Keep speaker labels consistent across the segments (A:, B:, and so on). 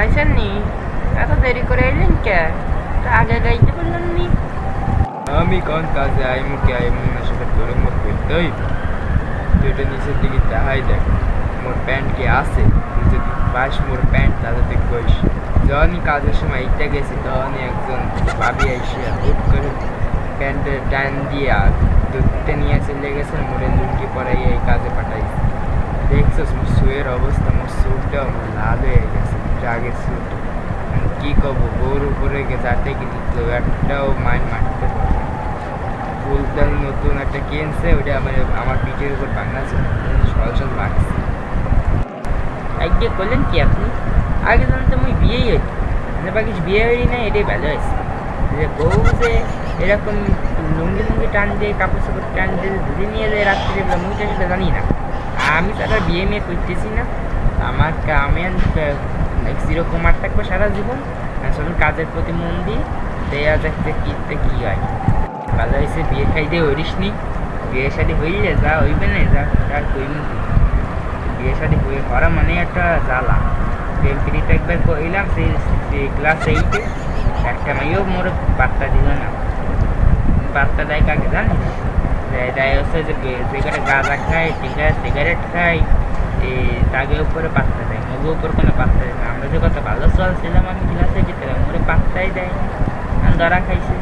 A: আইসেননি? এত দেরি করে এলেন কে? আগে গাইতে বললেন নি?
B: আমি কোন কাজে আইমু কি আইমু না সেটা তোর মোর কইতেই তুই এটা নিচের দিকে দেখাই দেখ মোর প্যান্ট কি আছে তুই যদি পাস মোর প্যান্ট তাহলে তুই কইস যখনই কাজের সময় এইটা গেছি তখনই একজন ভাবি আইসে হুট করে প্যান্টের টান দিয়ে দুধতে নিয়ে চলে গেছে মোরে লুঙ্গি পরাই এই কাজে পাঠাইছে দেখছস মোর শুয়ের অবস্থা মোর স্যুটটাও মোর লাল হয়ে গেছে রাগের স্যুট কি কব বউর উপরে যাতে কিন্তু একটাও মাইন মারতে ফুলদাল নতুন একটা কিনছে ওটা আমার পিঠের উপর বাংলাছে সল সল লাগছে
A: আজকে করলেন কি আপনি? আগে জানতে মুই বিয়েই হইত মানে বাকি বিয়ে হইনি না, এটাই ভালো হয়েছে যে বউ যে এরকম লুঙ্গি লুঙ্গি টান দিয়ে কাপড় চাপড় টান দিয়ে ধরে নিয়ে যায় রাত্রে মুই তো সেটা জানি না। আমি তারা বিয়ে মেয়ে করতেছি না, আমার আমি চিরকুমার থাকবো সারা জীবন, আসলে কাজের প্রতি মন দিই দেয়া দেখতে কী হয়। ভালো হয়েছে বিয়ে খাই দিয়ে হইস নি, বিয়ে শাড়ি হইলে যা হইবে না যা আর কইনি। বিয়ে শাড়ি হয়ে করা মানে একটা জ্বালা। প্রেমপ্রীত একবার কইলাম সেই ক্লাস 8-এ, একটা মেয়েও মোর বার্তা দিল না। বার্তা দেয় কাকে জানিস? দেয় হচ্ছে যে যেখানে গাঁজা খায় সিগারেট খায় তাকে উপরে পাত্তা দেয়, মগু উপর কোনো পাত্তা দেয় না। আমরা যে কত ভালো চলছিলাম আমি ক্লাসে যেতে মোরে পাত্তাই দেয় না, ধরা খাইছে।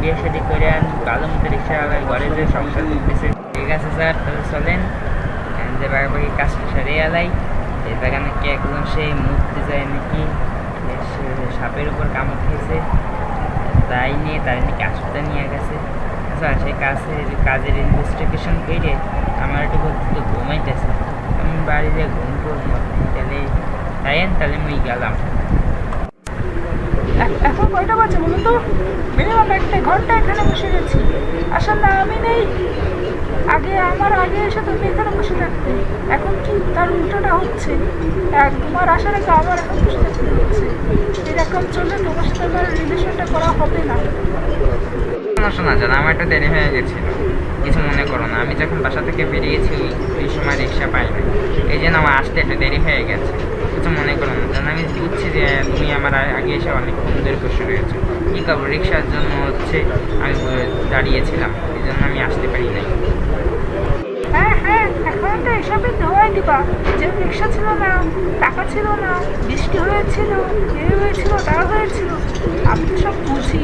A: বিয়ে শাড়ি করে আমি ভালো মতো রিক্সাওয়ালায় ঘরে যে সংসার করতেছে। ঠিক আছে স্যার, তাহলে চলেন যে বাকি কাজটা সারিয়ে এলাই। এই জায়গা নাকি একদম সেই মুক্তি যায় নাকি সাপের উপর কামড় খেয়েছে, তাই নিয়ে তাই নাকি হাসপাতাল নিয়ে গেছে। আচ্ছা সেই কাজের ইনভেস্টিগেশন করে আমার একটু বলতে ঘুমাইতেছে, আমি বাড়িতে ঘুম করবো তাহলে মুই গেলাম।
C: এখন কয়টা বাজে বলুন তো? মিনিমাম 1 ঘন্টা এখানে বসে গেছি, আসলে আমি নেই। আমার আগে এসে তুমি এখানে বসে থাকতে, এখন কি তার উল্টোটা হচ্ছে? তোমার আসার আগে আমার এখন বসে থাকতে হচ্ছে। এরকম চললে তোমার সাথে আমার রিলেশনটা করা হবে না।
A: শোনা জানা আমার একটা দেরি হয়ে গেছিল, কিছু মনে করো না। আমি যখন বাসা থেকে বেরিয়েছি ওই সময় রিক্সা পাইনি, এই জন্য আমার আসতে একটু দেরি হয়ে গেছে, কিছু মনে করো না। জানো আমি বুঝছি যে তুমি আমার আগে এসে অনেকক্ষণ ধরে বসে রয়েছো, কী করবো রিক্সার জন্য হচ্ছে আমি দাঁড়িয়েছিলাম, এই জন্য আমি আসতে পারি নাই।
C: হ্যাঁ, এখন তো এসবের ধোয়াই দিবা যে রিক্সা ছিল না, টাকা ছিল না, বৃষ্টি হয়েছিল, হয়েছিল, তারা হয়েছিল। আমি তো সব বুঝি।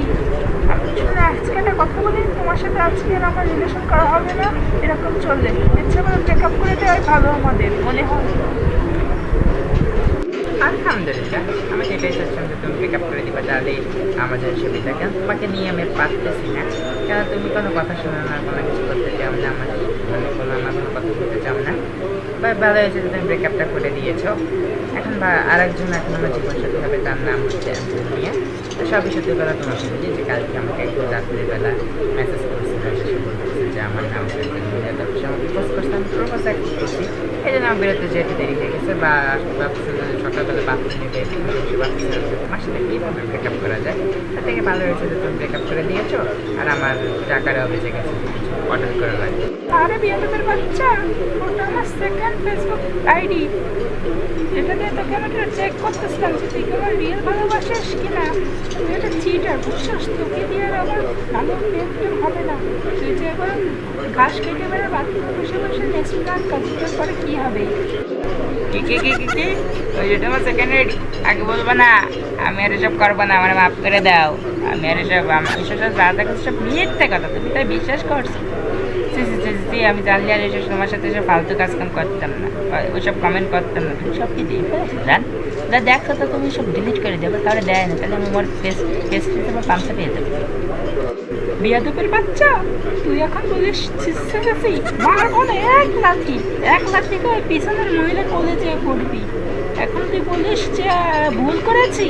C: আমি শুনে আজকে একটা কথা বলি, তোমার সাথে আজকে আর আমার রিলেশন করা হবে না। এরকম চললে ইচ্ছে করে ব্রেকআপ করে দেওয়াই ভালো আমাদের মনে হয়।
A: আলহামদুলিল্লাহ, আমি যেটাই চাচ্ছিলাম যে তুমি পিক আপ করে দিবা, তাহলে আমাদের সুবিধা। কেন তোমাকে নিয়ে আমি পারতেছি না, কেন তুমি কোনো কথা শোনো না, কোনো কিছু করতে চাও না, আমার কথা বলতে চাও না। বা ভালো হয়েছে যে তুমি ব্রেকআপটা করে দিয়েছো। এখন বা আরেকজন এখন আমার জীবনসাথী হবে, তার নাম হচ্ছে অ্যান্টোনিয়া। সবই সত্যি কথা তোমাকে বলি যে কালকে আমাকে একদম রাত্রিবেলা মেসেজ করেছিল, সে বলতেছে যে আমার নাম অ্যান্টোনিয়া, তারপর সে আমাকে পোস্ট করছে, আমি প্রপোজ অ্যাক্সেপ্ট করছি। এই জন্য আমার বেরোতে যেতে দেরি হয়ে গেছে, বা সকালবেলা বাথরুম নিতে তোমার সাথে কীভাবে ব্রেকআপ করা যায়। তার থেকে ভালো হয়েছে যে তুমি ব্রেকআপ করে দিয়েছো, আর আমার টাকাটাও বেঁচে গেছে অর্ডার করা লাগবে।
C: আরে বিয়াদবের বাচ্চা, ওটা আমার সেকেন্ড ফেসবুক আইডি। এটা দিয়ে তোকে আমি চেক করতেছিলাম যে তুই আমার রিয়েল ভালোবাসিস কিনা। তুই একটা চিটার, বুঝছিস? তোকে দিয়ে আর আমার ভালো প্রেম হবে না। তুই যে এবার ঘাস কেটে বেড়ে বাথরুমে বসে বসে নেক্সট গান কনসিডার করে কী হবে?
A: কি ওই যেটা আমার সেকেন্ড আইডি, আগে বলবো না। আমি আর এসব করবো না, আমার মাফ করে দাও। আমি আর এসব যা দেখো সব মিথ্যে কথা, তুমি তাই বিশ্বাস করছো? আমি জানলে আর এসব তোমার সাথে এসব ফালতু কাজকাম করতাম না, ওইসব কমেন্ট করতাম না। তুমি সব কি দিয়ে ফেলেছো জান? যা দেখছো তো তুমি সব ডিলিট করে দেবো, তাহলে দেয় না, তাহলে আমি আমার ফেস আমার পামসা পেয়ে যাবো।
C: বিয়াদবের বাচ্চা, তুই এখন বলিস মারবো না, এক লাঠি করে পিছনের মহিলা কলেজে পড়বি। এখন তুই বলিস যে ভুল করেছি,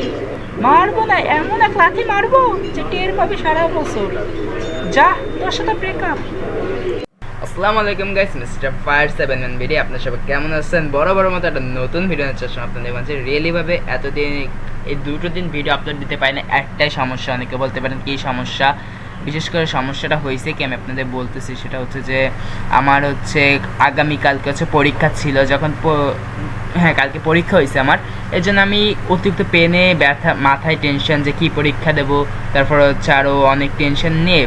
C: মারবো না, এমন এক লাঠি মারবো যে টের পাবি সারা বছর। যা, তোর সাথে ব্রেকআপ।
A: আসসালামু আলাইকুম গাইস, মিস্টার ফায়ার 7 ভিডিও। আপনার সবাই কেমন আছেন? বড় মতো একটা নতুন ভিডিও নিয়ে আসলাম আপনাদের মাঝে। রিয়েলিভাবে এতদিন এই 2-3 দিন ভিডিও আপলোড দিতে পারি না, একটাই সমস্যা। অনেকে বলতে পারেন কী সমস্যা? বিশেষ করে সমস্যাটা হয়েছে কি আমি আপনাদের বলতেছি, সেটা হচ্ছে যে আমার হচ্ছে আগামীকালকে হচ্ছে পরীক্ষা ছিল, যখন হ্যাঁ কালকে পরীক্ষা হয়েছে আমার, এর জন্য আমি অতিরিক্ত পেনে ব্যথা, মাথায় টেনশন যে কী পরীক্ষা দেব, তারপর হচ্ছে আরও অনেক টেনশন নিয়ে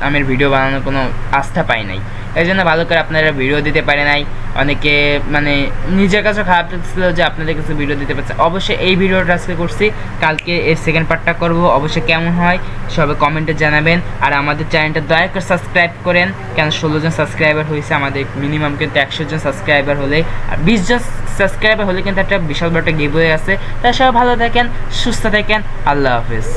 A: আমার ভিডিও বানানোর কোনো আস্থা পাই নাই। এই জন্য ভালো করে আপনারা ভিডিও দিতে পারে নাই, অনেকে মানে নিজের কাছে খারাপ লাগছিল যে আপনাদের কাছে ভিডিও দিতে পারছে। অবশ্যই এই ভিডিওটা আজকে করছি, কালকে এর সেকেন্ড পার্টটা করব, অবশ্যই কেমন হয় সবাই কমেন্টে জানাবেন। আর আমাদের চ্যানেলটা দয়া করে সাবস্ক্রাইব করেন, কেন 16 জন সাবস্ক্রাইবার হয়েছে, আমাদের মিনিমাম কিন্তু 100 জন সাবস্ক্রাইবার হলে আর 20 জন সাবস্ক্রাইবার হলে কিন্তু একটা বিশাল বড় একটা গিভওয়ে আছে। তাই সবাই ভালো থাকেন, সুস্থ থাকেন, আল্লাহ হাফেজ।